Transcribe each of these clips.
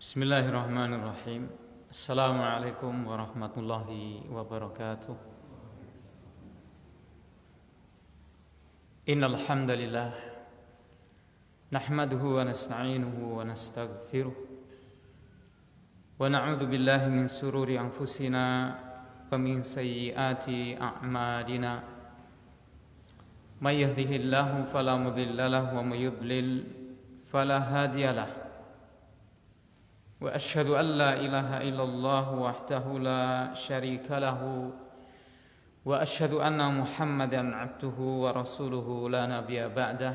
Bismillahirrahmanirrahim. Assalamualaikum warahmatullahi wabarakatuh. Innal hamdalillah nahmaduhu wa nasta'inuhu wa nastaghfiruh wa na'udzu billahi min sururi anfusina wa min sayyiati a'malina. May yahdihillahu fala mudilla lahu wa may yudlil fala hadiyalah. Wa asyhadu an la ilaha illallah wahdahu la syarika lahu wa asyhadu anna Muhammadan abduhu wa rasuluhu la nabiyya ba'dah.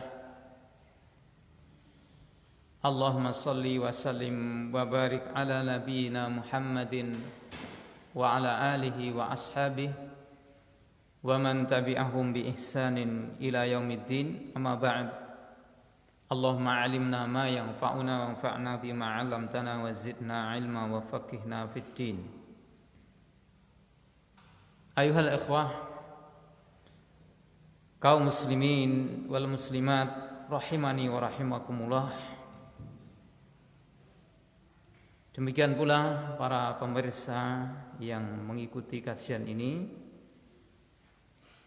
Allahumma salli wa sallim wa barik ala nabiyyina Muhammadin wa ala alihi wa ashabihi wa man tabi'ahum bi ihsanin ila yaumiddin. Amma ba'd. Allahumma alimna ma yanfa'una wanfa'na bima 'allamtana wa zidna 'ilma wa faqihna fid din. Ayuhal ikhwah, kaum muslimin wal muslimat rahimani wa rahimakumullah. Demikian pula para pemirsa yang mengikuti kajian ini,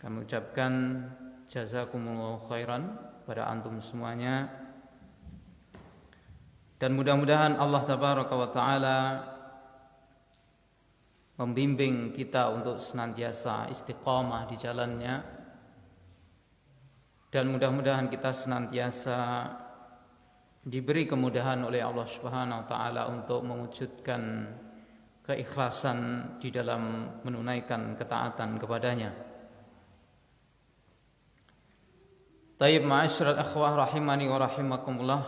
kami ucapkan jazakumullahu khairan pada antum semuanya, dan mudah-mudahan Allah tabaraka wa taala membimbing kita untuk senantiasa istiqamah di jalannya, dan mudah-mudahan kita senantiasa diberi kemudahan oleh Allah Subhanahu wa taala untuk mewujudkan keikhlasan di dalam menunaikan ketaatan kepadanya. Tayyib, ma'asyiral akhwah rahimani wa rahimakumullah.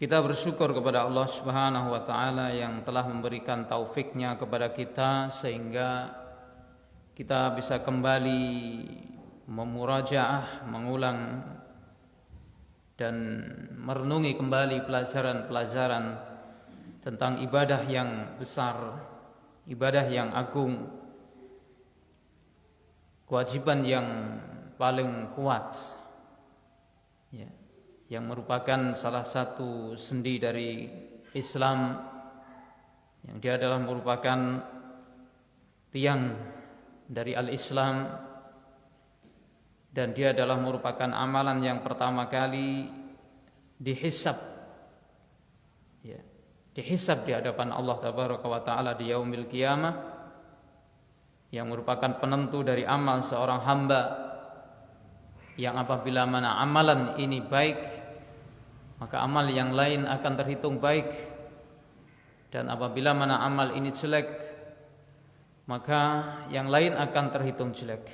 Kita bersyukur kepada Allah Subhanahu wa taala yang telah memberikan taufiknya kepada kita sehingga kita bisa kembali memurajaah, mengulang dan merenungi kembali pelajaran-pelajaran tentang ibadah yang besar, ibadah yang agung, kewajiban yang paling kuat, ya, yang merupakan salah satu sendi dari Islam, yang dia adalah merupakan tiang dari al-Islam, dan dia adalah merupakan amalan yang pertama kali dihisab, ya, dihisab di hadapan Allah tabaraka wa taala di yaumil qiyamah, yang merupakan penentu dari amal seorang hamba, yang apabila mana amalan ini baik, maka amal yang lain akan terhitung baik, dan apabila mana amal ini jelek, maka yang lain akan terhitung jelek.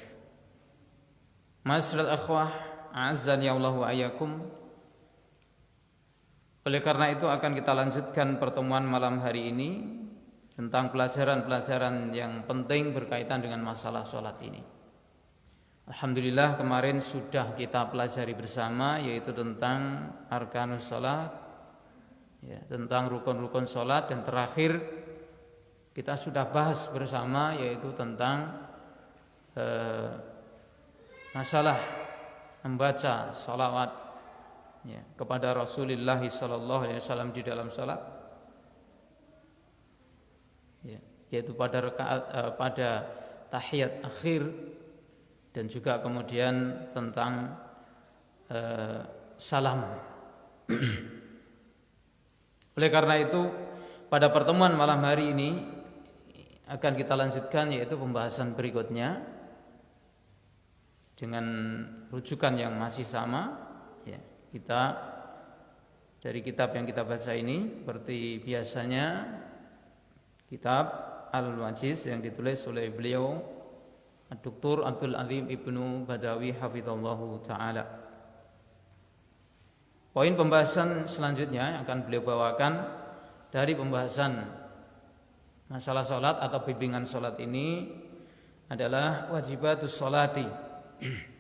Ma'asyiral akhwah, a'azzani Allah wa iyyakum. Oleh karena itu akan kita lanjutkan pertemuan malam hari ini tentang pelajaran-pelajaran yang penting berkaitan dengan masalah sholat ini. Alhamdulillah kemarin sudah kita pelajari bersama, yaitu tentang arkanus sholat, ya, tentang rukun-rukun sholat, dan terakhir kita sudah bahas bersama yaitu tentang masalah membaca sholawat, ya, kepada Rasulullah SAW di dalam sholat, yaitu pada tahiyat akhir, dan juga kemudian tentang salam. Oleh karena itu pada pertemuan malam hari ini akan kita lanjutkan, yaitu pembahasan berikutnya dengan rujukan yang masih sama, ya, kita dari kitab yang kita baca ini seperti biasanya, kitab Al-Wajiz yang ditulis oleh beliau Dr. Abdul Azim Ibnu Badawi hafizallahu taala. Poin pembahasan selanjutnya yang akan beliau bawakan dari pembahasan masalah salat atau bimbingan salat ini adalah wajibatus salati.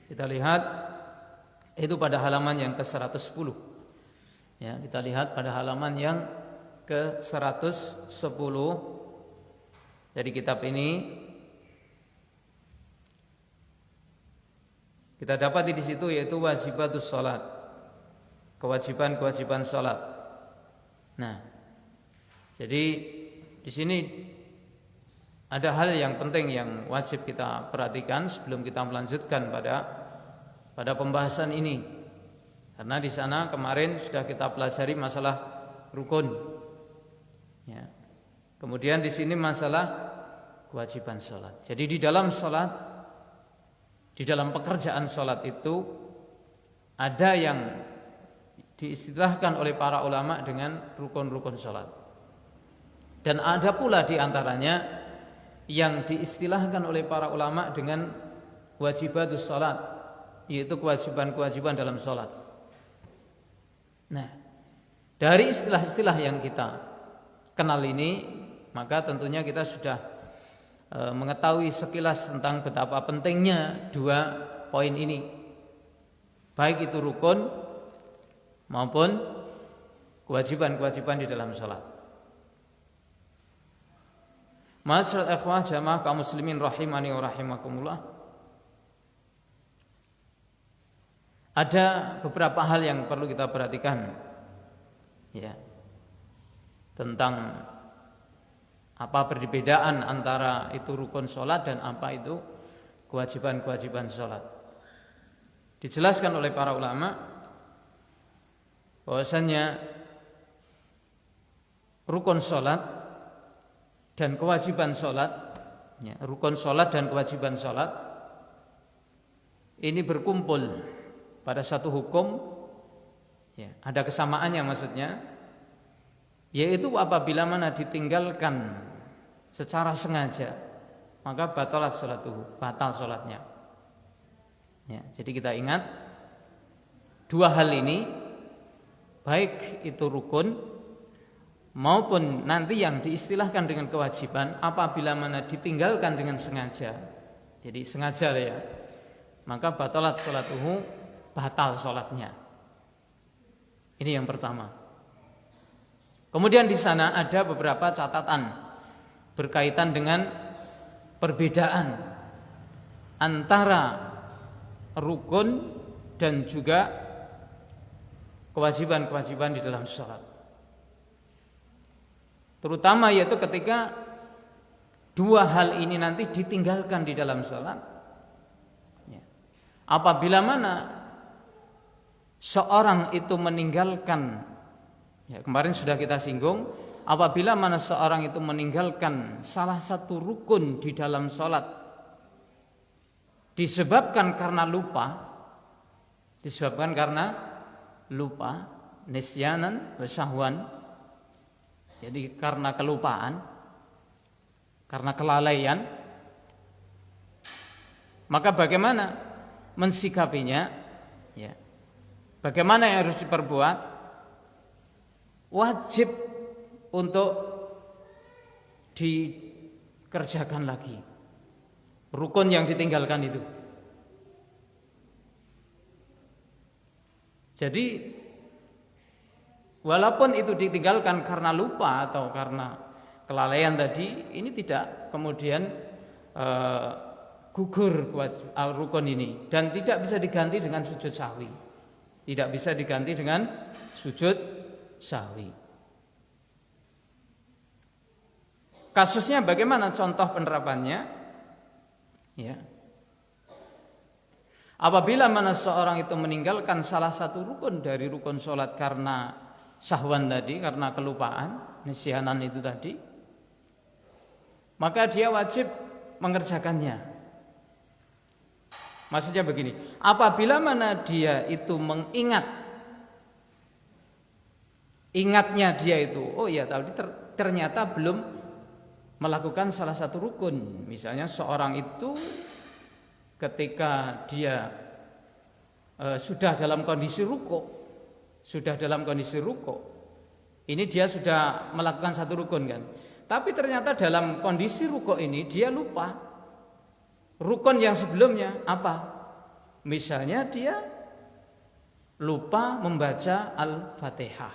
Kita lihat itu pada halaman yang ke-110. Ya, kita lihat pada halaman yang ke-110 dari kitab ini. Kita dapati di situ yaitu wajibatus salat, kewajiban-kewajiban salat. Nah, jadi di sini ada hal yang penting yang wajib kita perhatikan sebelum kita melanjutkan pada pembahasan ini. Karena di sana kemarin sudah kita pelajari masalah rukun. Ya. Kemudian di sini masalah kewajiban sholat. Jadi di dalam sholat, di dalam pekerjaan sholat itu ada yang diistilahkan oleh para ulama dengan rukun-rukun sholat. Dan ada pula di antaranya yang diistilahkan oleh para ulama dengan wajibatus sholat, yaitu kewajiban-kewajiban dalam sholat. Nah, dari istilah-istilah yang kita kenal ini, maka tentunya kita sudah mengetahui sekilas tentang betapa pentingnya dua poin ini, baik itu rukun maupun kewajiban-kewajiban di dalam sholat. Ma'asyiral ikhwah jamaah kaum muslimin rahimani wa rahimakumullah. Ada beberapa hal yang perlu kita perhatikan, ya, tentang apa perbedaan antara itu rukun sholat dan apa itu kewajiban-kewajiban sholat. Dijelaskan oleh para ulama bahwasannya rukun sholat dan kewajiban sholat, ya, rukun sholat dan kewajiban sholat ini berkumpul pada satu hukum, ya, ada kesamaannya maksudnya, yaitu apabila mana ditinggalkan secara sengaja maka batal sholatnya. Ya, jadi kita ingat dua hal ini, baik itu rukun maupun nanti yang diistilahkan dengan kewajiban, apabila mana ditinggalkan dengan sengaja, jadi sengaja ya, maka batalat sholatuhu, batal sholatnya. Ini yang pertama. Kemudian di sana ada beberapa catatan berkaitan dengan perbedaan antara rukun dan juga kewajiban-kewajiban di dalam sholat. Terutama yaitu ketika dua hal ini nanti ditinggalkan di dalam sholat, ya. Apabila mana seorang itu meninggalkan, ya, kemarin sudah kita singgung, apabila mana seorang itu meninggalkan salah satu rukun di dalam sholat disebabkan karena lupa, nisyanan wa syahwan, jadi karena kelupaan, karena kelalaian, maka bagaimana mensikapinya? Ya. Bagaimana yang harus diperbuat? Wajib untuk dikerjakan lagi rukun yang ditinggalkan itu. Jadi walaupun itu ditinggalkan karena lupa atau karena kelalaian tadi, ini tidak kemudian gugur rukun ini dan tidak bisa diganti dengan sujud sahwi. Tidak bisa diganti dengan sujud sahwi. Kasusnya bagaimana contoh penerapannya? Ya. Apabila mana seorang itu meninggalkan salah satu rukun dari rukun sholat karena syahwan tadi, karena kelupaan, nisyanan itu tadi, maka dia wajib mengerjakannya. Maksudnya begini, apabila mana dia itu ingatnya dia itu, oh ya tadi ternyata belum melakukan salah satu rukun. Misalnya seorang itu ketika dia sudah dalam kondisi rukuk, ini dia sudah melakukan satu rukun kan. Tapi ternyata dalam kondisi rukuk ini dia lupa rukun yang sebelumnya apa? Misalnya dia lupa membaca Al-Fatihah.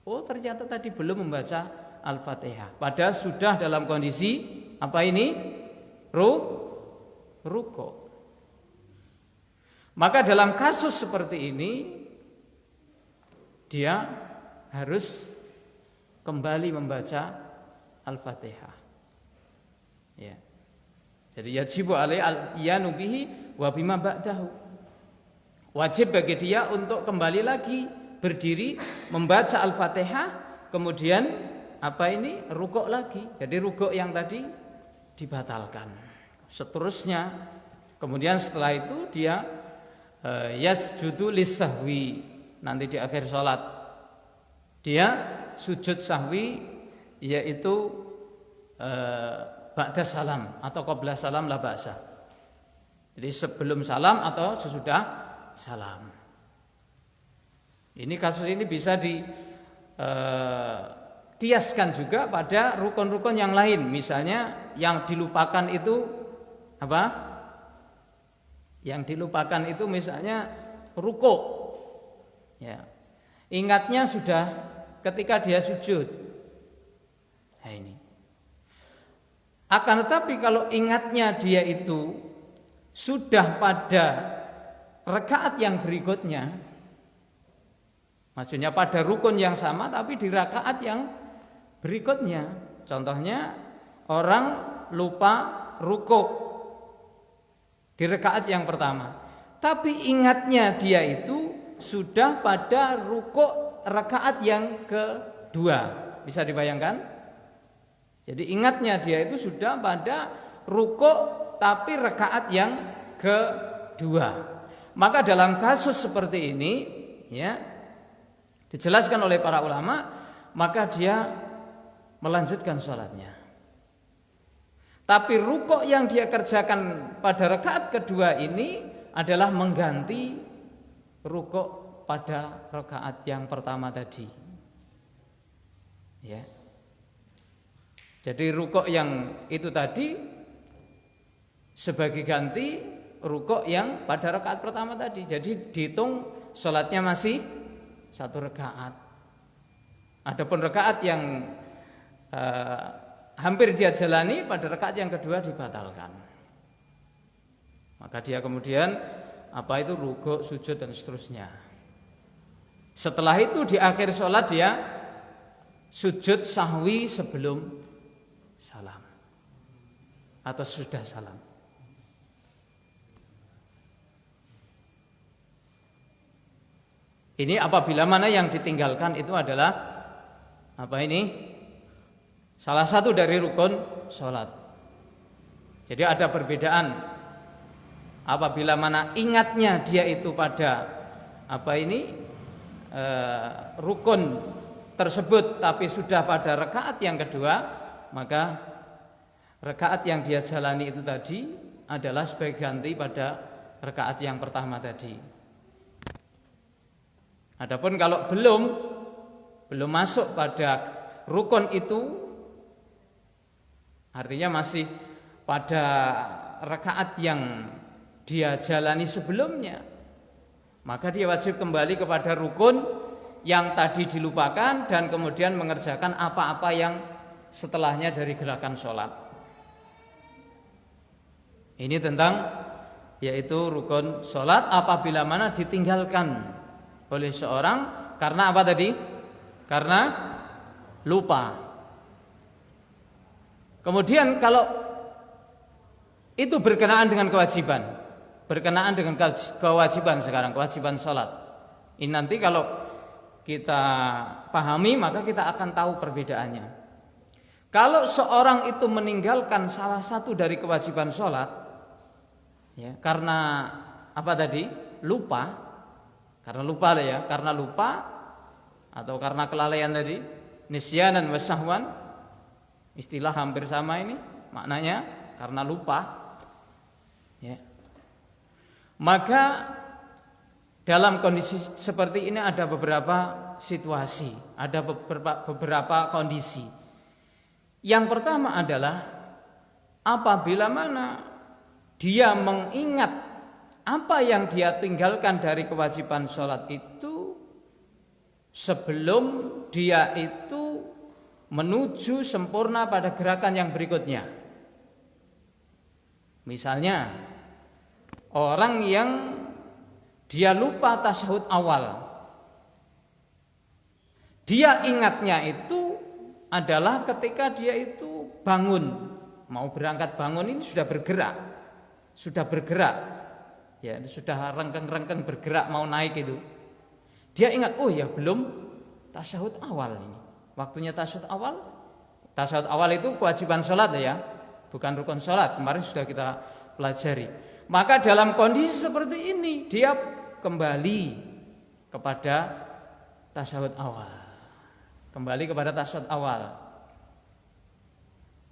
Oh, ternyata tadi belum membaca Al-Fatihah. Padahal sudah dalam kondisi apa ini? Rukuk. Maka dalam kasus seperti ini dia harus kembali membaca Al-Fatihah. Ya. Jadi yajibu alaihi al-iyanu bihi wa bima ba'dahu. Wajib bagi dia untuk kembali lagi berdiri membaca Al-Fatihah, kemudian rukuk lagi. Jadi rukuk yang tadi dibatalkan. Seterusnya, kemudian setelah itu dia yasjudu lis-sahwi. Nanti di akhir salat dia sujud sahwi, yaitu ba'da salam atau qabla salam la ba'sa. Jadi sebelum salam atau sesudah salam. Ini kasus ini bisa kiaskan juga pada rukun-rukun yang lain. Misalnya yang dilupakan itu apa? Yang dilupakan itu misalnya rukuk. Ya. Ingatnya sudah ketika dia sujud. Nah ini. Akan tetapi kalau ingatnya dia itu sudah pada rakaat yang berikutnya, maksudnya pada rukun yang sama tapi di rakaat yang berikutnya. Contohnya orang lupa rukuk di rakaat yang pertama, tapi ingatnya dia itu sudah pada rukuk rakaat yang kedua. Bisa dibayangkan? Jadi ingatnya dia itu sudah pada rukuk tapi rakaat yang kedua. Maka dalam kasus seperti ini, ya, dijelaskan oleh para ulama, maka dia melanjutkan salatnya. Tapi rukuk yang dia kerjakan pada rakaat kedua ini adalah mengganti rukuk pada rakaat yang pertama tadi. Ya. Jadi rukuk yang itu tadi sebagai ganti rukuk yang pada rakaat pertama tadi. Jadi dihitung salatnya masih satu rakaat. Adapun rakaat yang hampir dia jalani pada rakaat yang kedua dibatalkan. Maka dia kemudian rukuk, sujud dan seterusnya. Setelah itu di akhir sholat dia sujud sahwi sebelum salam atau sudah salam. Ini apabila mana yang ditinggalkan itu adalah salah satu dari rukun sholat. Jadi ada perbedaan apabila mana ingatnya dia itu pada rukun tersebut tapi sudah pada rakaat yang kedua, maka rakaat yang dia jalani itu tadi adalah sebagai ganti pada rakaat yang pertama tadi. Adapun kalau belum masuk pada rukun itu, artinya masih pada rakaat yang dia jalani sebelumnya, maka dia wajib kembali kepada rukun yang tadi dilupakan dan kemudian mengerjakan apa-apa yang setelahnya dari gerakan sholat. Ini tentang yaitu rukun sholat apabila mana ditinggalkan oleh seorang karena apa tadi? Karena lupa. Kemudian kalau itu berkenaan dengan kewajiban, sekarang kewajiban sholat. Ini nanti kalau kita pahami maka kita akan tahu perbedaannya. Kalau seorang itu meninggalkan salah satu dari kewajiban sholat, ya, karena apa tadi? Lupa. Karena lupa atau karena kelalaian tadi, nisyanan wa sahwan, istilah hampir sama ini, maknanya karena lupa. Ya. Maka dalam kondisi seperti ini ada beberapa situasi, ada beberapa kondisi. Yang pertama adalah apabila mana dia mengingat apa yang dia tinggalkan dari kewajiban sholat itu sebelum dia itu menuju sempurna pada gerakan yang berikutnya. Misalnya orang yang dia lupa tasyahud awal, dia ingatnya itu adalah ketika dia itu bangun, mau berangkat bangun ini sudah bergerak, ya sudah rengkeng bergerak mau naik itu. Dia ingat, oh ya belum tasyahud awal ini, waktunya tasyahud awal. Tasyahud awal itu kewajiban sholat ya, bukan rukun sholat. Kemarin sudah kita pelajari. Maka dalam kondisi seperti ini dia kembali kepada tasyahud awal. Kembali kepada tasyahud awal.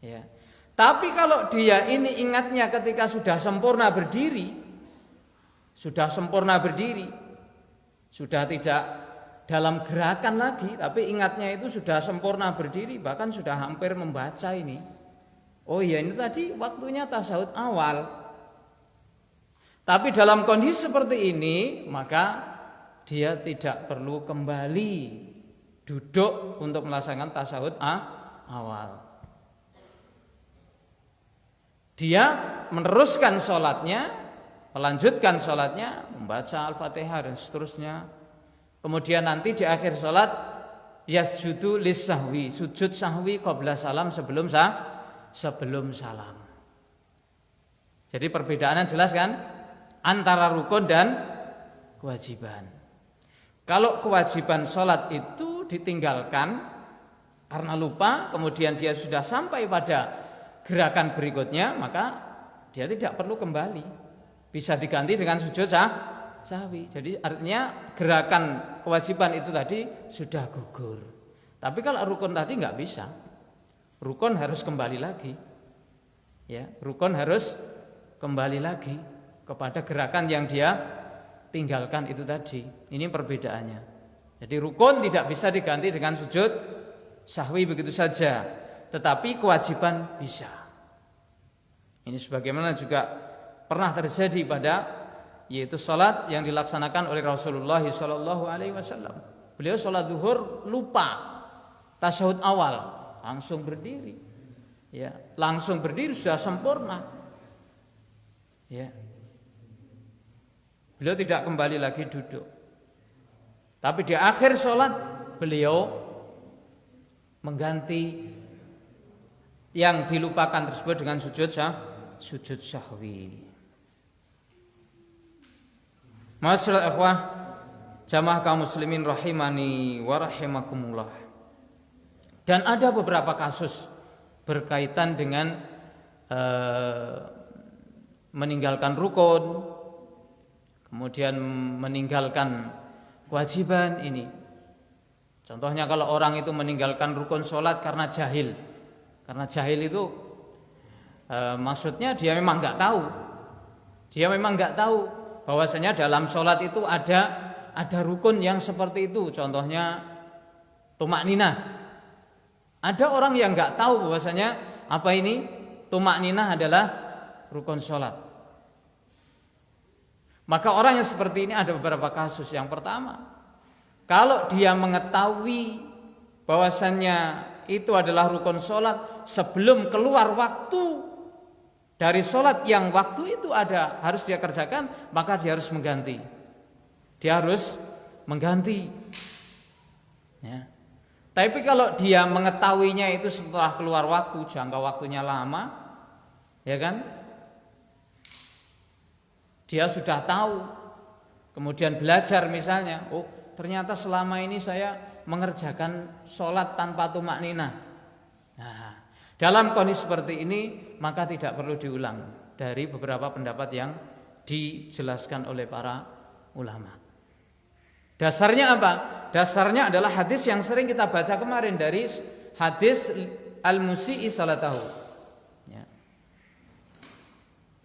Ya. Tapi kalau dia ini ingatnya ketika sudah sempurna berdiri, sudah tidak dalam gerakan lagi, tapi ingatnya itu sudah sempurna berdiri, bahkan sudah hampir membaca ini. Oh iya, ini tadi waktunya tasyahud awal. Tapi dalam kondisi seperti ini, maka dia tidak perlu kembali duduk untuk melaksanakan tasyahud awal. Dia meneruskan sholatnya, melanjutkan sholatnya, membaca Al-Fatihah dan seterusnya. Kemudian nanti di akhir sholat yasjudu lis-sahwi, sujud sahwi qabla salam, sebelum salam. Jadi perbedaannya jelas kan antara rukun dan kewajiban. Kalau kewajiban sholat itu ditinggalkan karena lupa, kemudian dia sudah sampai pada gerakan berikutnya, maka dia tidak perlu kembali, bisa diganti dengan sujud sahwi. Jadi artinya gerakan kewajiban itu tadi sudah gugur. Tapi kalau rukun tadi nggak bisa, rukun harus kembali lagi. Ya, rukun harus kembali lagi kepada gerakan yang dia tinggalkan itu tadi. Ini perbedaannya. Jadi rukun tidak bisa diganti dengan sujud sahwi begitu saja, tetapi kewajiban bisa. Ini sebagaimana juga pernah terjadi pada yaitu salat yang dilaksanakan oleh Rasulullah SAW. Beliau salat zuhur lupa tasyahud awal, langsung berdiri. Ya, langsung berdiri sudah sempurna. Ya. Beliau tidak kembali lagi duduk. Tapi di akhir sholat beliau mengganti yang dilupakan tersebut dengan sujud sahwi. Masyaallah ikhwah, jamaah kaum muslimin rahimani wa rahimakumullah. Dan ada beberapa kasus berkaitan dengan meninggalkan rukun, kemudian meninggalkan kewajiban ini. Contohnya kalau orang itu meninggalkan rukun sholat karena jahil. Karena jahil itu maksudnya dia memang nggak tahu. Dia memang nggak tahu bahwasanya dalam sholat itu ada rukun yang seperti itu. Contohnya tumakninah. Ada orang yang nggak tahu bahwasanya apa ini tumakninah adalah rukun sholat. Maka orang yang seperti ini ada beberapa kasus. Yang pertama, kalau dia mengetahui bahwasannya itu adalah rukun sholat, sebelum keluar waktu dari sholat yang waktu itu harus dia kerjakan, maka dia harus mengganti. Dia harus mengganti. Ya. Tapi kalau dia mengetahuinya itu setelah keluar waktu, jangka waktunya lama, ya kan? Dia sudah tahu, kemudian belajar misalnya, oh ternyata selama ini saya mengerjakan sholat tanpa tumakninah. Nah, dalam kondisi seperti ini maka tidak perlu diulang dari beberapa pendapat yang dijelaskan oleh para ulama. Dasarnya apa? Dasarnya adalah hadis yang sering kita baca kemarin, dari hadis al-musi'i salatahu.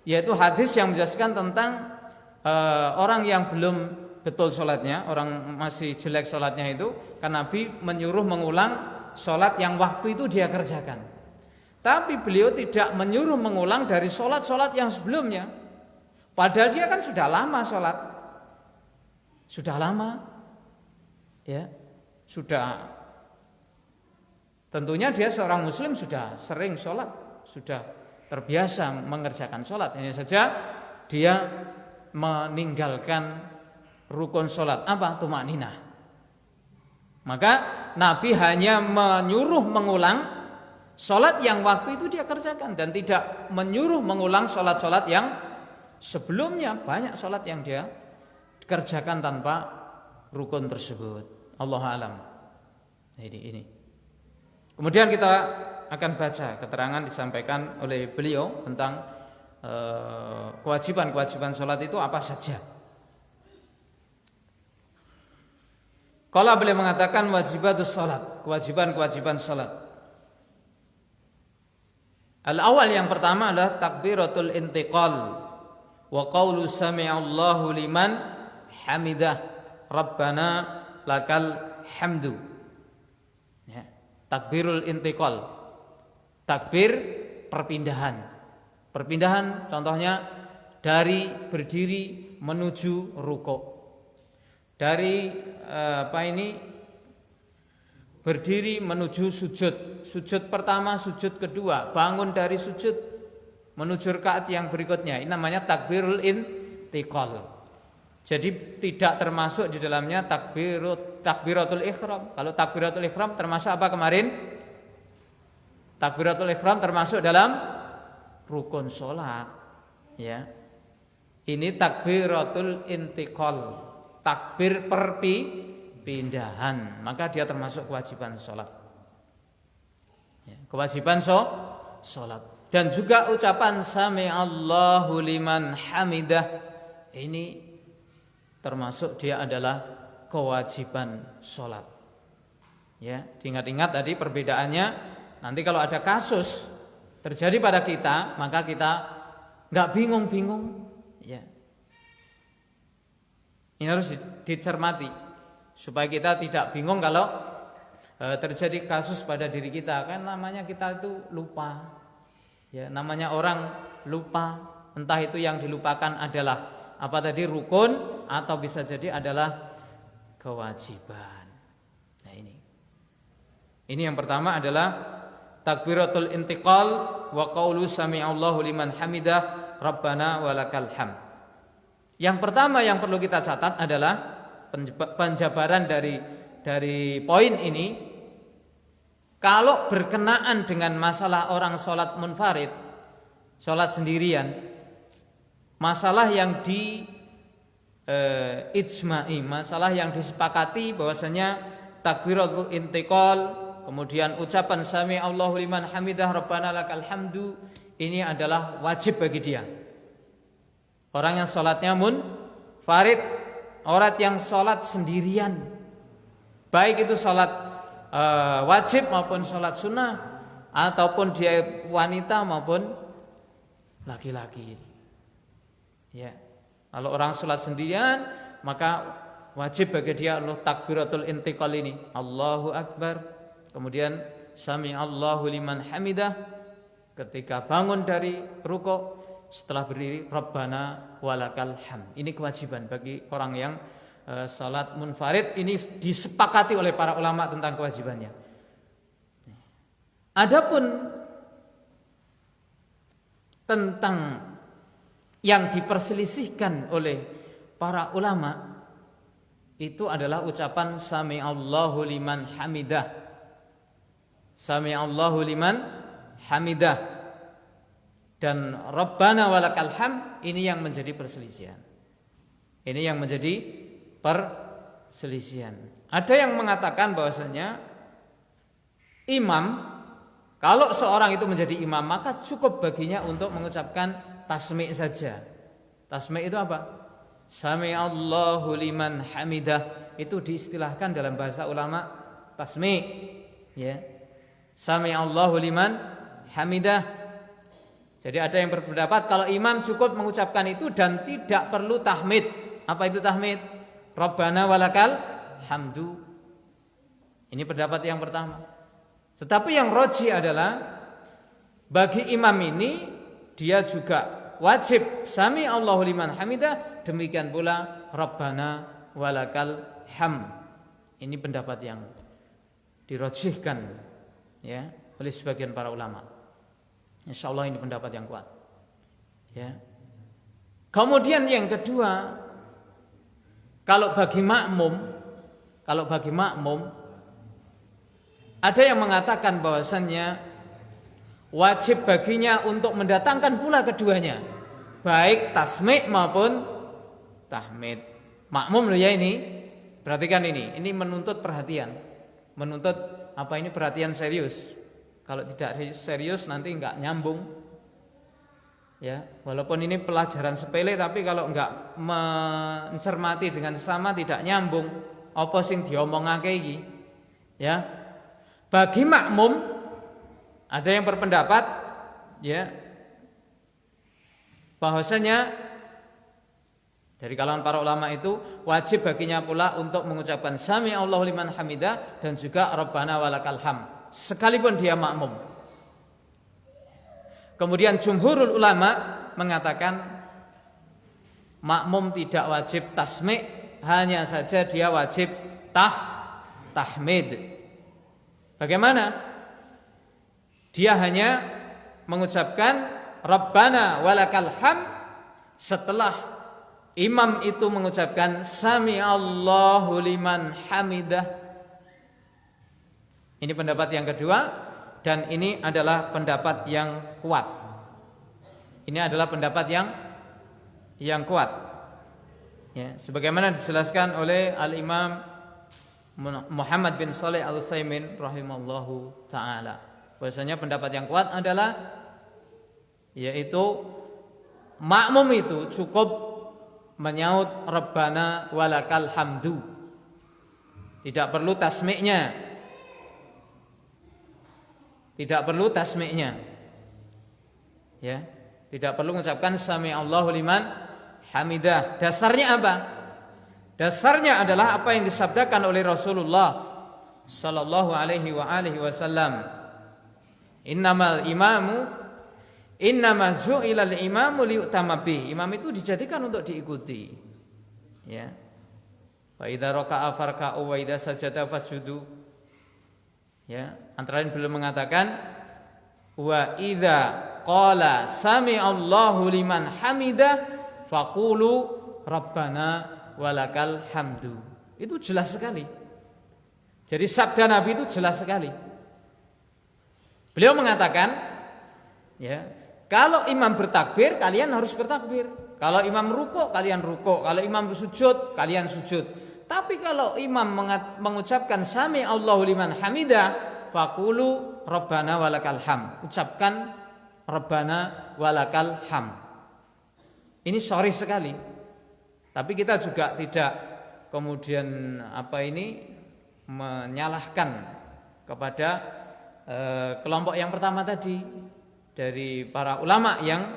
Yaitu hadis yang menjelaskan tentang orang yang belum betul sholatnya, orang masih jelek sholatnya itu, kan Nabi menyuruh mengulang sholat yang waktu itu dia kerjakan. Tapi beliau tidak menyuruh mengulang dari sholat-sholat yang sebelumnya. Padahal dia kan sudah lama sholat, sudah lama, ya, sudah. Tentunya dia seorang muslim sudah sering sholat, sudah terbiasa mengerjakan sholat. Hanya saja dia meninggalkan rukun sholat apa? Tumakninah. Maka Nabi hanya menyuruh mengulang sholat yang waktu itu dia kerjakan dan tidak menyuruh mengulang sholat-sholat yang sebelumnya. Banyak sholat yang dia kerjakan tanpa rukun tersebut. Allahu a'lam. Ini. Kemudian kita akan baca keterangan disampaikan oleh beliau tentang kewajiban-kewajiban sholat itu apa saja. Kalau beliau mengatakan wajibatus sholat, kewajiban-kewajiban sholat. Al-awwal yang pertama adalah takbiratul intiqal wa qaulu sami'allahu liman hamidah rabbana lakal hamdu. Ya, takbirul intiqal. Takbir perpindahan. Perpindahan contohnya dari berdiri menuju rukuk. Dari berdiri menuju sujud. Sujud pertama, sujud kedua, bangun dari sujud menuju rakaat yang berikutnya. Ini namanya takbirul intiqal. Jadi tidak termasuk di dalamnya takbiratul ihram. Kalau takbiratul ihram termasuk apa kemarin? Takbiratul ihram termasuk dalam rukun sholat. Ya. Ini takbiratul intiqal. Takbir perpindahan, maka dia termasuk kewajiban sholat. Ya, kewajiban sholat. Dan juga ucapan sami'allahu liman hamidah, ini termasuk dia adalah kewajiban sholat. Ya, diingat-ingat tadi perbedaannya. Nanti kalau ada kasus terjadi pada kita, maka kita nggak bingung-bingung. Ya. Ini harus dicermati supaya kita tidak bingung kalau terjadi kasus pada diri kita. Kan namanya kita itu lupa. Ya, namanya orang lupa. Entah itu yang dilupakan adalah apa tadi rukun atau bisa jadi adalah kewajiban. Nah ini. Ini yang pertama adalah takbiratul intiqal wa qaulu sami'allahu liman hamidah rabbana walakal hamd. Yang pertama yang perlu kita catat adalah penjabaran dari poin ini. Kalau berkenaan dengan masalah orang sholat munfarid, sholat sendirian, masalah yang ijma'i, masalah yang disepakati bahwasanya takbiratul intiqal, kemudian ucapan sami'allahu liman hamidah rabbana lakal hamdu, ini adalah wajib bagi dia. Orang yang sholatnya munfarid, orang yang sholat sendirian, baik itu sholat wajib maupun sholat sunnah, ataupun dia wanita maupun laki-laki. Ya, kalau orang sholat sendirian, maka wajib bagi dia takbiratul intiqal ini, Allahu Akbar, kemudian sami'allahu liman hamidah, ketika bangun dari rukuk. Setelah berdiri Rabbana walakal hamd. Ini kewajiban bagi orang yang salat munfarid. Ini disepakati oleh para ulama tentang kewajibannya. Adapun tentang yang diperselisihkan oleh para ulama itu adalah ucapan sami'allahu liman hamidah. Sami'allahu liman hamidah. Dan Rabbana walakal hamd, ini yang menjadi perselisihan. Ini yang menjadi perselisihan. Ada yang mengatakan bahwasanya imam, kalau seorang itu menjadi imam, maka cukup baginya untuk mengucapkan tasmi' saja. Tasmi' itu apa? Sami'allahu liman hamidah. Itu diistilahkan dalam bahasa ulama tasmi', ya. Sami'allahu liman hamidah. Jadi ada yang berpendapat kalau imam cukup mengucapkan itu dan tidak perlu tahmid. Apa itu tahmid? Rabbana walakal hamdu. Ini pendapat yang pertama. Tetapi yang rajih adalah bagi imam ini dia juga wajib sami Allahu liman hamidah, demikian pula Rabbana walakal hamd. Ini pendapat yang dirajihkan ya oleh sebagian para ulama. Insyaallah ini pendapat yang kuat. Ya. Kemudian yang kedua, kalau bagi makmum Ada yang mengatakan bahwasannya wajib baginya untuk mendatangkan pula keduanya, baik tasmi' maupun tahmid. Makmum ya ini, perhatikan ini menuntut perhatian, menuntut perhatian serius. Kalau tidak serius nanti nggak nyambung. Ya, walaupun ini pelajaran sepele, tapi kalau nggak mencermati dengan sesama tidak nyambung. Apa sing diomongake iki? Ya. Bagi makmum ada yang berpendapat ya bahwasanya dari kalangan para ulama itu wajib baginya pula untuk mengucapkan sami Allahu liman hamidah dan juga rabbana walakal ham sekalipun dia makmum. Kemudian jumhurul ulama mengatakan makmum tidak wajib tasmi', hanya saja dia wajib tahmid. Bagaimana? Dia hanya mengucapkan rabbana walakal ham setelah imam itu mengucapkan sami Allahu liman hamidah. Ini pendapat yang kedua, dan ini adalah pendapat yang kuat. Ini adalah pendapat yang kuat. Ya, sebagaimana dijelaskan oleh Al-Imam Muhammad bin Shalih Al-Utsaimin rahimallahu taala. Bahwasanya pendapat yang kuat adalah yaitu makmum itu cukup menyaut rabbana walakal hamdu. Tidak perlu tasmi'-nya. Tidak perlu tasmi'-nya. Ya, tidak perlu mengucapkan sami Allahu liman hamidah. Dasarnya apa? Dasarnya adalah apa yang disabdakan oleh Rasulullah sallallahu alaihi wasallam. Innama ju'ilal imamu liyu'tama bih. Imam itu dijadikan untuk diikuti. Ya. Wa idza raka'a farka'u wa idza sajada fasjudu. Ya, antara lain beliau mengatakan wa idza qala sami Allahu liman hamidah faqulu rabbana walakal hamdu. Itu jelas sekali. Jadi sabda Nabi itu jelas sekali. Beliau mengatakan, ya, kalau imam bertakbir, kalian harus bertakbir. Kalau imam rukuk, kalian rukuk. Kalau imam sujud, kalian sujud. Tapi kalau imam mengucapkan sami Allahu liman hamidah, faqulu rabbana walakal ham. Ucapkan rabbana walakal ham. Ini sorry sekali. Tapi kita juga tidak kemudian menyalahkan kepada kelompok yang pertama tadi dari para ulama yang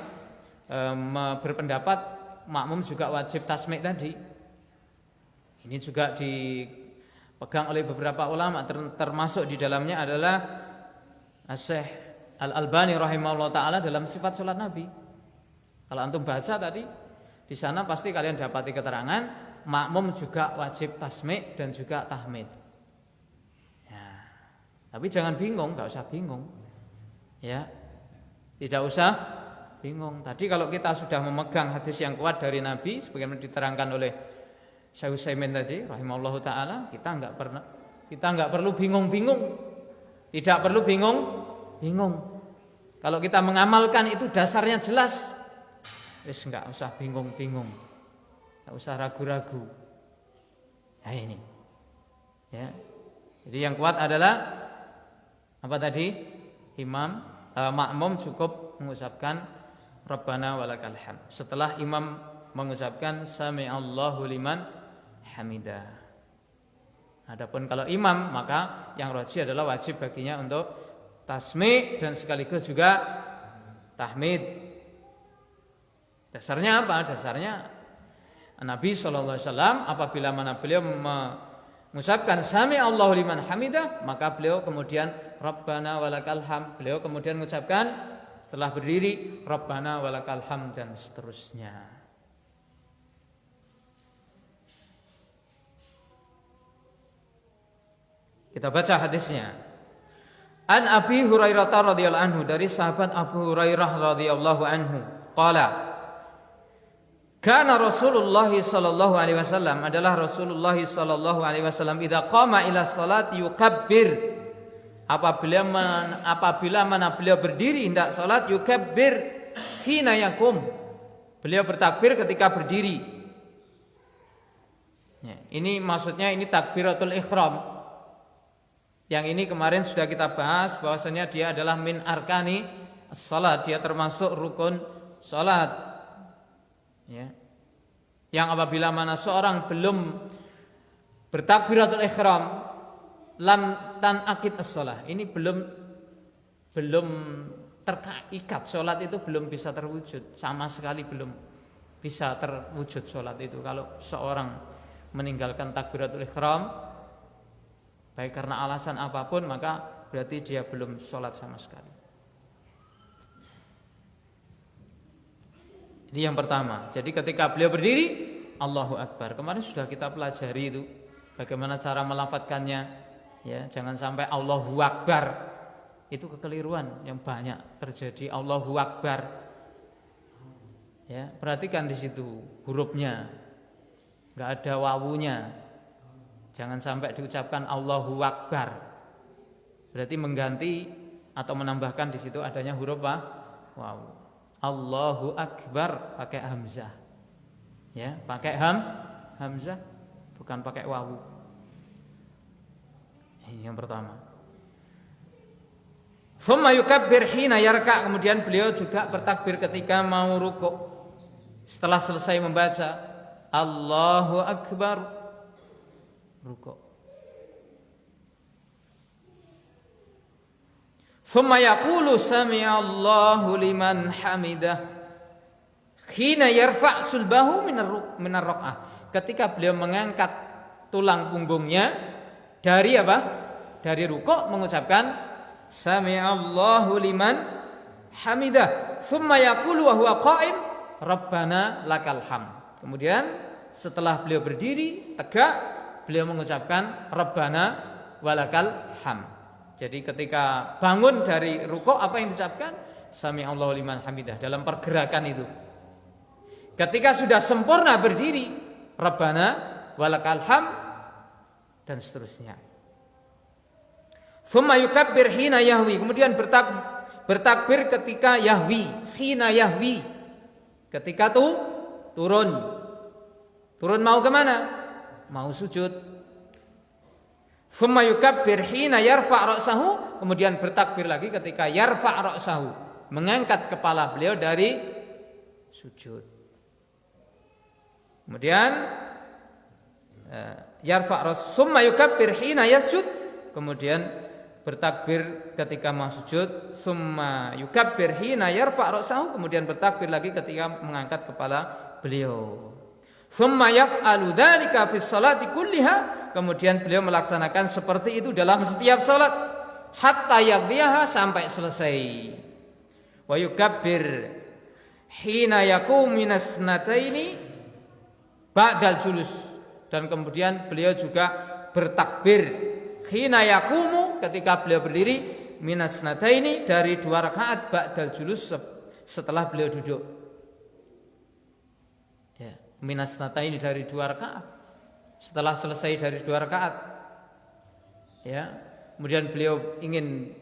berpendapat makmum juga wajib tasmi' tadi. Ini juga dipegang oleh beberapa ulama, termasuk di dalamnya adalah Syekh Al-Albani rahimahullah taala dalam sifat salat Nabi. Kalau antum baca tadi di sana pasti kalian dapati keterangan makmum juga wajib tasmi' dan juga tahmid. Ya. Tapi jangan bingung, enggak usah bingung. Ya. Tidak usah bingung. Tadi kalau kita sudah memegang hadis yang kuat dari Nabi sebagaimana diterangkan oleh Syekh Utsaimin tadi rahimahullahu taala, kita enggak perlu bingung-bingung. Tidak perlu bingung. Kalau kita mengamalkan itu dasarnya jelas. Wis enggak usah bingung-bingung. Enggak usah ragu-ragu. Nah ini. Ya. Jadi yang kuat adalah apa tadi? Makmum cukup mengucapkan Rabbana walakal hamd setelah imam mengucapkan sami Allahu liman hamidah. Adapun kalau imam, maka yang rajih adalah wajib baginya untuk tasmi' dan sekaligus juga tahmid. Dasarnya apa? Dasarnya Nabi SAW apabila mana beliau mengucapkan sami Allahu liman hamidah, maka beliau kemudian Rabbana walakal hamd. Beliau kemudian mengucapkan setelah berdiri Rabbana walakal hamd dan seterusnya. Kita baca hadisnya. An Abi Hurairah radhiyallahu anhu, dari sahabat Abu Hurairah radhiyallahu anhu, qala kana Rasulullah sallallahu alaihi wasallam, adalah Rasulullah sallallahu alaihi wasallam idza qama ila salat yukabbir, apabila mana beliau berdiri hendak salat, yukabbir hina yakum. Beliau bertakbir ketika berdiri. Ya, ini maksudnya ini takbiratul ihram. Yang ini kemarin sudah kita bahas bahwasanya dia adalah min arkani salat, dia termasuk rukun salat. Ya. Yang apabila mana seorang belum bertakbiratul ihram, lam tanaqid as-shalah. Ini belum terikat, salat itu belum bisa terwujud, sama sekali belum bisa terwujud salat itu. Kalau seorang meninggalkan takbiratul ihram baik karena alasan apapun, maka berarti dia belum salat sama sekali. Ini yang pertama. Jadi ketika beliau berdiri, Allahu Akbar. Kemarin sudah kita pelajari itu bagaimana cara melafadzkannya. Ya, jangan sampai Allahu Akbar. Itu kekeliruan yang banyak terjadi. Allahu Akbar. Ya, perhatikan di situ hurufnya. Enggak ada wawunya. Jangan sampai diucapkan Allahu Akbar. Berarti mengganti atau menambahkan di situ adanya huruf apa? Wawu. Allahu Akbar pakai hamzah. Ya, pakai hamzah, bukan pakai wawu. Ini yang pertama. Tsumma yukabbir hina yarka, kemudian beliau juga bertakbir ketika mau rukuk. Setelah selesai membaca Allahu Akbar, rukuk. Tsumma yaqulu sami'allahu liman hamidah hina yarfa' sulbahu minar raq'ah. Ketika beliau mengangkat tulang punggungnya dari apa? Dari rukuk, mengucapkan sami'allahu liman hamidah. Tsumma yaqulu wa huwa qa'im rabbana lakal hamd. Kemudian setelah beliau berdiri tegak, beliau mengucapkan rabbana walakal hamd. Jadi ketika bangun dari rukuk, apa yang diucapkan? Sami'allahu liman hamidah, dalam pergerakan itu. Ketika sudah sempurna berdiri, Rabbana walakal hamd, dan seterusnya. Tsumma yukabbir hina yahwi, kemudian bertakbir ketika yahwi, hina yahwi, ketika turun. Turun mau kemana? Mau sujud. Tsumma yukabbir hina yarfa' ra'sahu, kemudian bertakbir lagi ketika yarfa' ra'sahu, mengangkat kepala beliau dari sujud. Kemudian yarfa' ra'sahu, tsumma yukabbir hina yasjud, kemudian bertakbir ketika mau sujud. Tsumma yukabbir hina yarfa' ra'sahu, kemudian bertakbir lagi ketika mengangkat kepala beliau. Tsumma yaf'alu dzalika fi sholati kulliha, kemudian beliau melaksanakan seperti itu dalam setiap salat hatta yaqdiyaha, sampai selesai. Wa yukabbir hina yaqumu minas nataini ba'dal julus, dan kemudian beliau juga bertakbir hina yaqumu, ketika beliau berdiri, minas nataini, dari 2 rakaat, ba'dal julus, setelah beliau duduk. Ya, minas nataini dari 2 rakaat. Setelah selesai dari 2 rakaat, ya, kemudian beliau ingin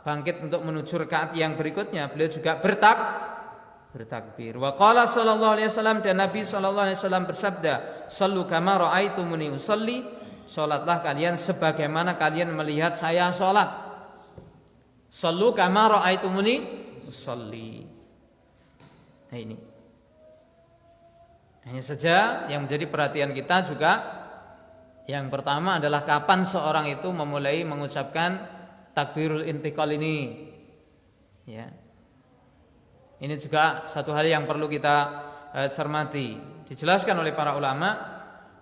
bangkit untuk menuju rakaat yang berikutnya, beliau juga bertakbir. Wa qala sallallahu alaihi wasallam, dan Nabi sallallahu alaihi wasallam bersabda, "Shallu kama ra'aitumuni usolli," salatlah kalian sebagaimana kalian melihat saya salat. Shallu kama ra'aitumuni usolli. Nah, ini hanya saja yang menjadi perhatian kita juga, yang pertama adalah kapan seorang itu memulai mengucapkan takbirul intiqal ini. Ya. Ini juga satu hal yang perlu kita cermati. Dijelaskan oleh para ulama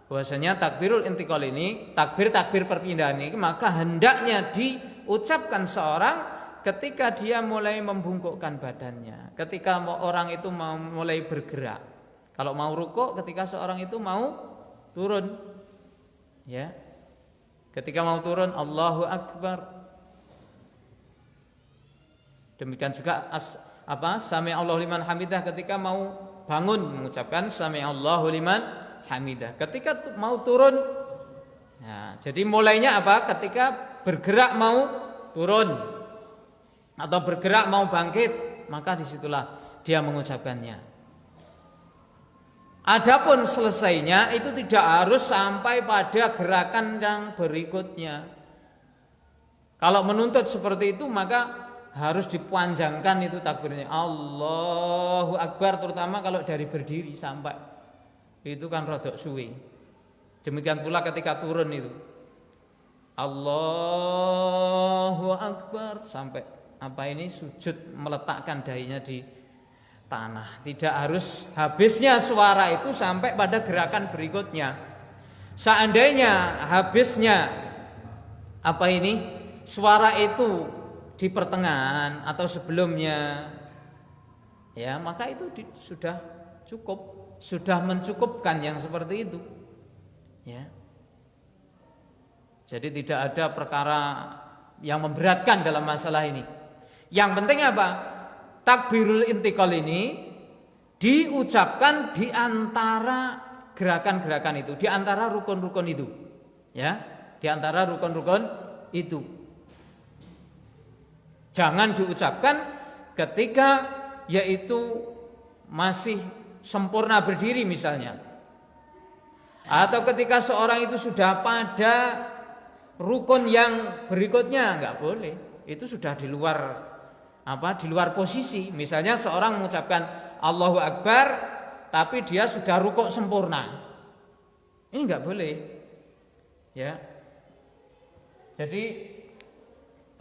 bahwasanya takbirul intiqal ini, takbir perpindahan ini, maka hendaknya diucapkan seorang ketika dia mulai membungkukkan badannya, ketika orang itu mau mulai bergerak. Kalau mau rukuk, ketika seorang itu mau turun, ya, ketika mau turun, Allahu Akbar. Demikian juga Sami'allahu liman hamidah, ketika mau bangun mengucapkan Sami'allahu liman hamidah. Ketika mau turun, nah, jadi mulainya apa? Ketika bergerak mau turun atau bergerak mau bangkit, maka disitulah dia mengucapkannya. Adapun selesainya itu tidak harus sampai pada gerakan yang berikutnya. Kalau menuntut seperti itu maka harus dipanjangkan itu takbirnya. Allahu Akbar, terutama kalau dari berdiri sampai itu kan rodok suwi. Demikian pula ketika turun itu. Allahu Akbar sampai sujud meletakkan dahinya di tanah. Tidak harus habisnya suara itu sampai pada gerakan berikutnya. Seandainya habisnya suara itu di pertengahan atau sebelumnya, ya maka itu sudah cukup, sudah mencukupkan yang seperti itu, ya. Jadi tidak ada perkara yang memberatkan dalam masalah ini. Yang penting apa? Takbirul intiqal ini diucapkan di antara gerakan-gerakan itu, di antara rukun-rukun itu, ya, di antara rukun-rukun itu. Jangan diucapkan ketika yaitu masih sempurna berdiri misalnya, atau ketika seorang itu sudah pada rukun yang berikutnya, enggak boleh. Itu sudah di luar di luar posisi. Misalnya seorang mengucapkan Allahu Akbar tapi dia sudah rukuk sempurna, ini enggak boleh, ya. Jadi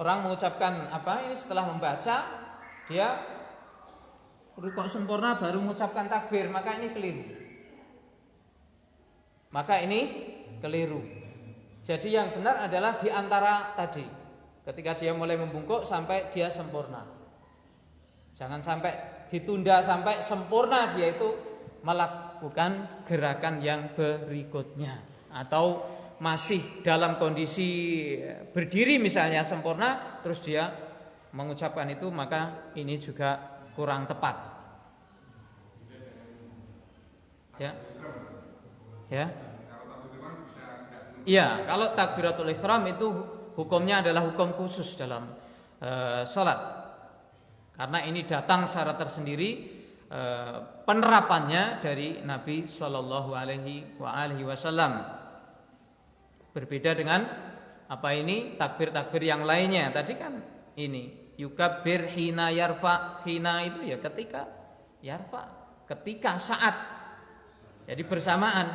orang mengucapkan ini setelah membaca dia rukuk sempurna baru mengucapkan takbir, maka ini keliru. Jadi yang benar adalah di antara tadi, ketika dia mulai membungkuk sampai dia sempurna. Jangan sampai ditunda sampai sempurna dia itu melakukan gerakan yang berikutnya, atau masih dalam kondisi berdiri misalnya sempurna terus dia mengucapkan itu, maka ini juga kurang tepat. Ya. Ya. Iya, kalau takbiratul ihram itu hukumnya adalah hukum khusus dalam salat. Karena ini datang secara tersendiri penerapannya dari Nabi sallallahu alaihi wasallam. Berbeda dengan takbir-takbir yang lainnya. Tadi kan ini yukabbir hina yarfa, hina itu ya ketika yarfa, ketika saat. Jadi bersamaan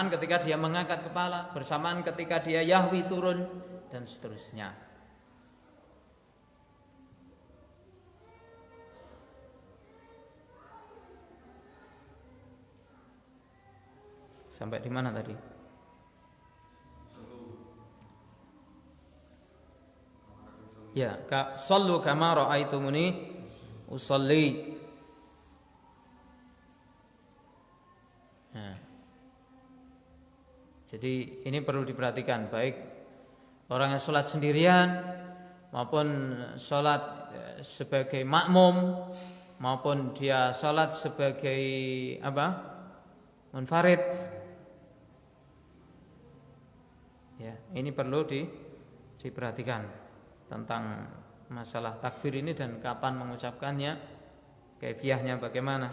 ketika dia mengangkat kepala, bersamaan ketika dia yahwi turun dan seterusnya. Sampai di mana tadi? Ya, sallu kama ra'aitumuni usolli. Nah, jadi ini perlu diperhatikan, baik orang yang sholat sendirian maupun sholat sebagai makmum, maupun dia sholat sebagai munfarid. Ya, ini perlu diperhatikan tentang masalah takbir ini dan kapan mengucapkannya, kaifiyahnya bagaimana.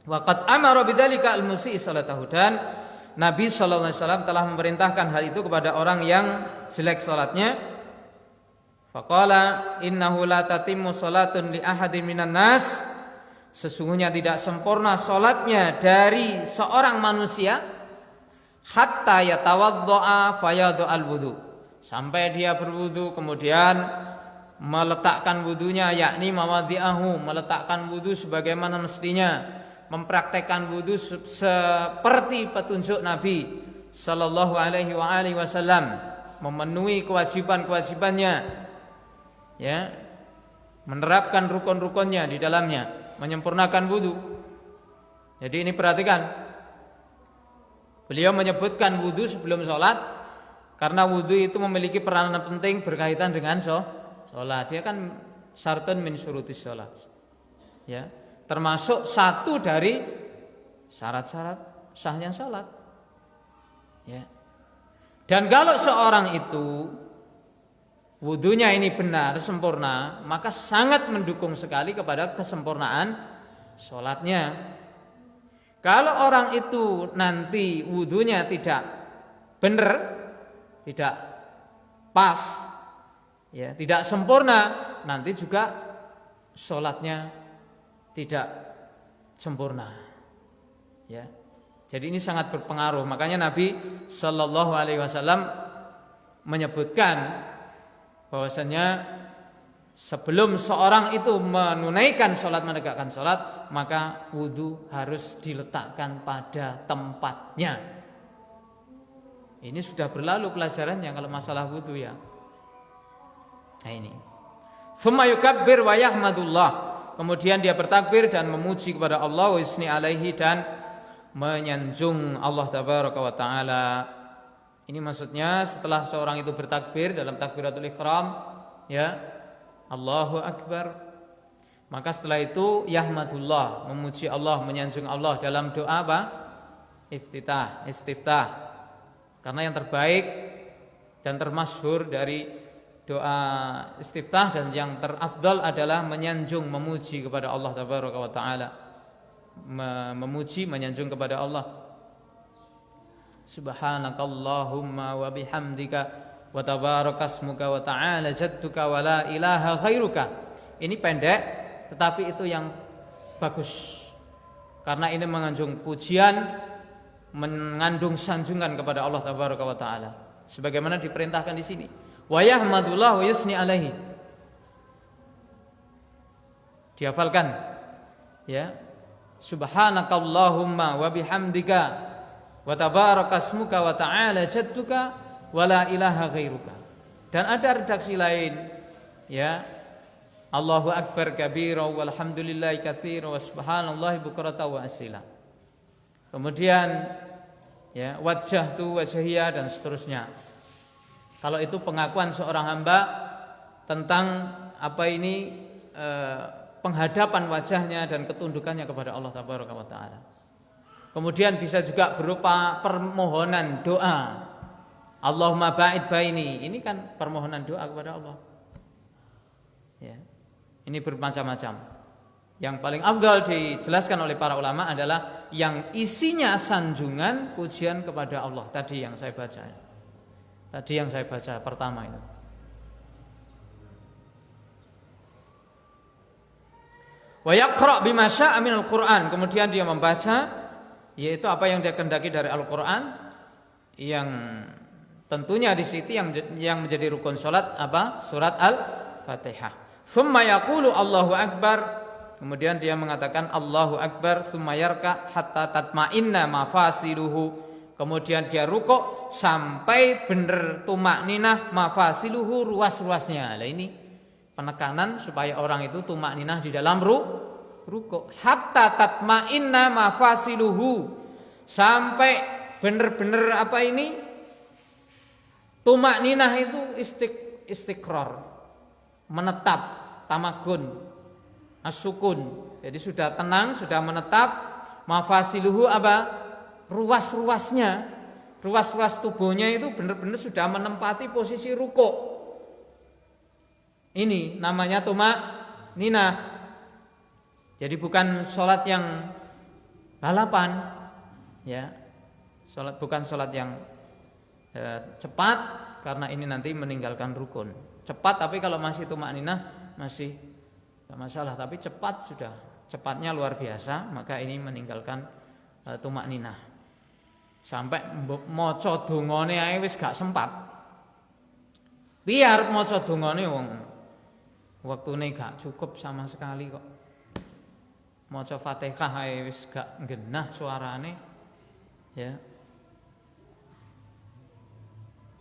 Waqad amara bidzalika al-musii salatahu, dan Nabi sallallahu alaihi wasallam telah memerintahkan hal itu kepada orang yang jelek salatnya. Faqala innahu la tatimmu salatun li ahadin minan nas, sesungguhnya tidak sempurna salatnya dari seorang manusia hatta yatawaddoa fayadu'al wudu, sampai dia berwudu kemudian meletakkan wudunya, yakni mawadhi'ahu, meletakkan wudu sebagaimana mestinya, mempraktekkan wudu seperti petunjuk Nabi sallallahu alaihi wasallam, memenuhi kewajiban-kewajibannya, ya, menerapkan rukun-rukunnya di dalamnya, menyempurnakan wudu. Jadi ini perhatikan, beliau menyebutkan wudu sebelum sholat karena wudu itu memiliki peranan penting berkaitan dengan sholat. Dia kan syartun min syurutis sholat, ya, termasuk satu dari syarat-syarat sahnya sholat, ya. Dan kalau seorang itu wudunya ini benar, sempurna, maka sangat mendukung sekali kepada kesempurnaan sholatnya. Kalau orang itu nanti wudunya tidak benar, tidak pas, ya, tidak sempurna, nanti juga sholatnya tidak sempurna. Ya. Jadi ini sangat berpengaruh. Makanya Nabi Shallallahu Alaihi Wasallam menyebutkan bahwasanya sebelum seorang itu menunaikan sholat, menegakkan sholat, maka wudu harus diletakkan pada tempatnya. Ini sudah berlalu pelajarannya kalau masalah wudu ya. Nah ini. Tsumma yukabbir wa yahmadullah. Kemudian dia bertakbir dan memuji kepada Allah, wa yusni alaihi, dan menyanjung Allah tabaraka wa taala. Ini maksudnya setelah seorang itu bertakbir dalam takbiratul ihram, ya, Allahu akbar, maka setelah itu yahmadullah, memuji Allah, menyanjung Allah dalam doa apa? Istiftah. Karena yang terbaik dan termasyhur dari doa istiftah dan yang terafdal adalah menyanjung, memuji kepada Allah tabaraka wa taala. Memuji, menyanjung kepada Allah. Subhanakallahumma wa bihamdika wa tabarakasmuka wa ta'ala jadduka wa la ilaha khairuka. Ini pendek tetapi itu yang bagus. Karena ini mengandung pujian, mengandung sanjungan kepada Allah tabaraka wa taala. Sebagaimana diperintahkan di sini. Wa yahmadullah wa yusni alaihi. Dihafalkan. Ya. Subhanakallahumma wa bihamdika wa tabarakasmuka wa ta'ala jadduka wa la ilaha ghairuka. Dan ada redaksi lain, ya, Allahu akbar kabira walhamdulillahi katsira wa subhanallahi bukrata wa asila. Kemudian ya, wajjahtu wajhiya dan seterusnya. Kalau itu pengakuan seorang hamba tentang apa ini penghadapan wajahnya dan ketundukannya kepada Allah tabaraka wa taala. Kemudian bisa juga berupa permohonan doa. Allahumma ba'id baini. Ini kan permohonan doa kepada Allah. Ya. Ini bermacam-macam. Yang paling afdal dijelaskan oleh para ulama adalah yang isinya sanjungan pujian kepada Allah. Tadi yang saya baca pertama itu. Wa yaqra bima syaa minal Qur'an, kemudian dia membaca yaitu apa yang dia kehendaki dari Al-Qur'an, yang tentunya di situ yang menjadi rukun salat apa? Surat Al-Fatihah. Tsumma yaqulu Allahu akbar, kemudian dia mengatakan Allahu akbar, tsumma yarka hatta tatma'inna mafasiluhu, kemudian dia rukuk sampai benar tumakninah mafasiluhu, ruas-ruasnya. Lah ini penekanan supaya orang itu tumakninah di dalam rukuk. Hatta tatma'inna mafasiluhu, sampai benar-benar apa ini? Tumakninah itu istiqrar, menetap, tamagun, as-sukun. Jadi sudah tenang, sudah menetap. Mafasiluhu apa? Ruas-ruasnya, ruas-ruas tubuhnya itu benar-benar sudah menempati posisi rukuk. Ini namanya tumakninah. Jadi bukan sholat yang balapan, ya. Bukan sholat yang cepat, karena ini nanti meninggalkan rukun. Cepat tapi kalau masih tumakninah masih tidak masalah. Tapi cepat sudah, cepatnya luar biasa, maka ini meninggalkan tumakninah. Sampai maca dongane ae wis gak sempat. Biar maca dongane wong waktune gak cukup sama sekali kok. Maca Fatihah ae wis gak genah suarane. Ya.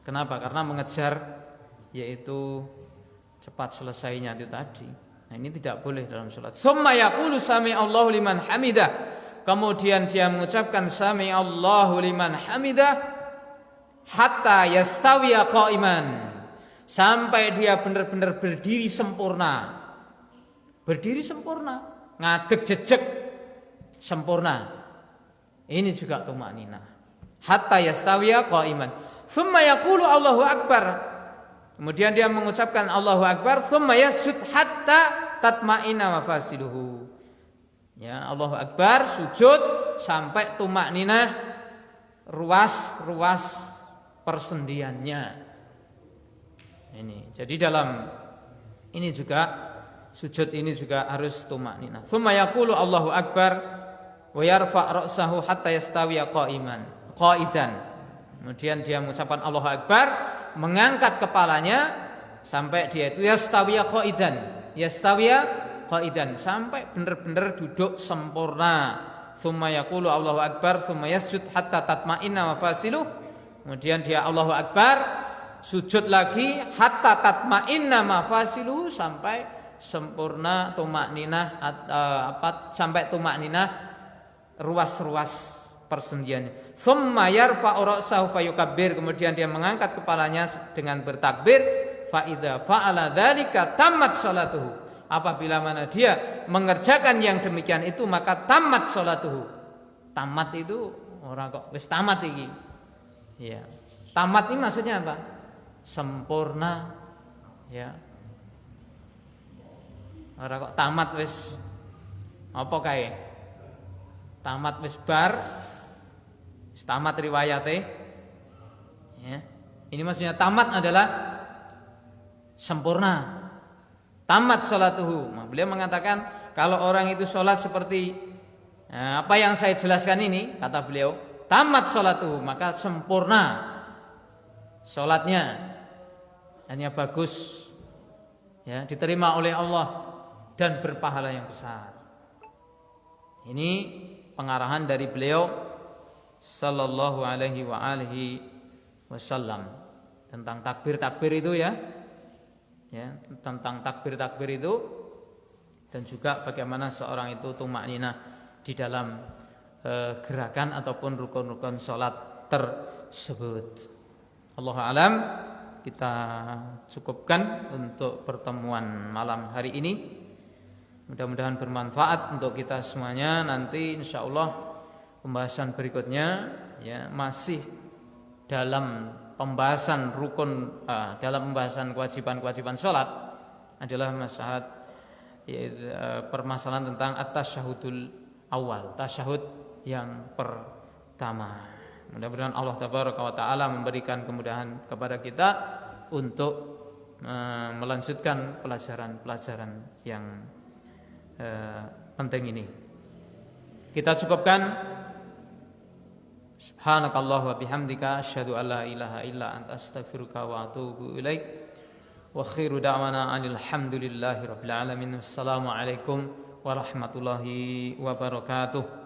Kenapa? Karena mengejar yaitu cepat selesainya itu tadi. Nah, ini tidak boleh dalam salat. Summa yaqulu sami Allahu liman hamidah. Kemudian dia mengucapkan sami Allahu liman hamidah hatta yastawiya qa'iman, sampai dia benar-benar berdiri sempurna. Berdiri sempurna, ngadeg jejeg sempurna. Ini juga tumakninah. Hatta yastawiya qa'iman. Tsumma yaqulu Allahu akbar. Kemudian dia mengucapkan Allahu akbar, tsumma yasjud hatta tatma'inna mafasiluhu. Ya, Allahu akbar, sujud sampai tumakninah ruas-ruas persendiannya. Ini. Jadi dalam ini juga sujud ini juga harus tumakninah. Tsumma yaqulu Allahu akbar wa yarfa' ra'sahu hatta yastawiya qa'idan. Kemudian dia mengucapkan Allahu akbar, mengangkat kepalanya sampai dia itu yastawiya qa'idan sampai benar-benar duduk sempurna. Tsumma yaqulu Allahu akbar, tsumma yasjud hatta tatma'inna mafasiluh. Kemudian dia Allahu akbar, sujud lagi hatta tatma'inna mafasiluh sampai sempurna tumakninah sampai tumakninah ruas-ruas persendiannya. Tsumma yarfa'u ra'sahu fayukabbir. Kemudian dia mengangkat kepalanya dengan bertakbir. Fa idza fa'ala dzalika tammat shalatuhu. Apabila mana dia mengerjakan yang demikian itu maka tamat sholatuhu. Tamat itu orang kok wis tamat iki. Ya. Tamat ini maksudnya apa? Sempurna. Ya. Orang kok tamat wis apa kae? Tamat wis bar. Wis tamat riwayate. Ya. Ini maksudnya tamat adalah sempurna. Tamat sholatuhu. Beliau mengatakan kalau orang itu sholat seperti apa yang saya jelaskan ini, kata beliau, tamat sholatuhu, maka sempurna sholatnya, hanya bagus, ya, diterima oleh Allah dan berpahala yang besar. Ini pengarahan dari beliau sallallahu alaihi wa alihi wasallam tentang takbir-takbir itu ya, tentang takbir-takbir itu dan juga bagaimana seorang itu tumakninah di dalam gerakan ataupun rukun-rukun sholat tersebut. Allahu a'lam. Kita cukupkan untuk pertemuan malam hari ini. Mudah-mudahan bermanfaat untuk kita semuanya. Nanti insyaallah pembahasan berikutnya ya masih dalam pembahasan rukun dalam pembahasan kewajiban-kewajiban sholat adalah permasalahan tentang at-tasyahudul awal, tasyahud yang pertama. Mudah-mudahan Allah tabaraka wa taala memberikan kemudahan kepada kita untuk melanjutkan pelajaran-pelajaran yang penting ini. Kita cukupkan. Subhanakallah wa bihamdika asyhadu an la ilaha illa anta astaghfiruka wa atubu ilaik. Wa khairu da'wana anil hamdulillahi rabbil alamin. Wassalamu alaikum warahmatullahi wabarakatuh.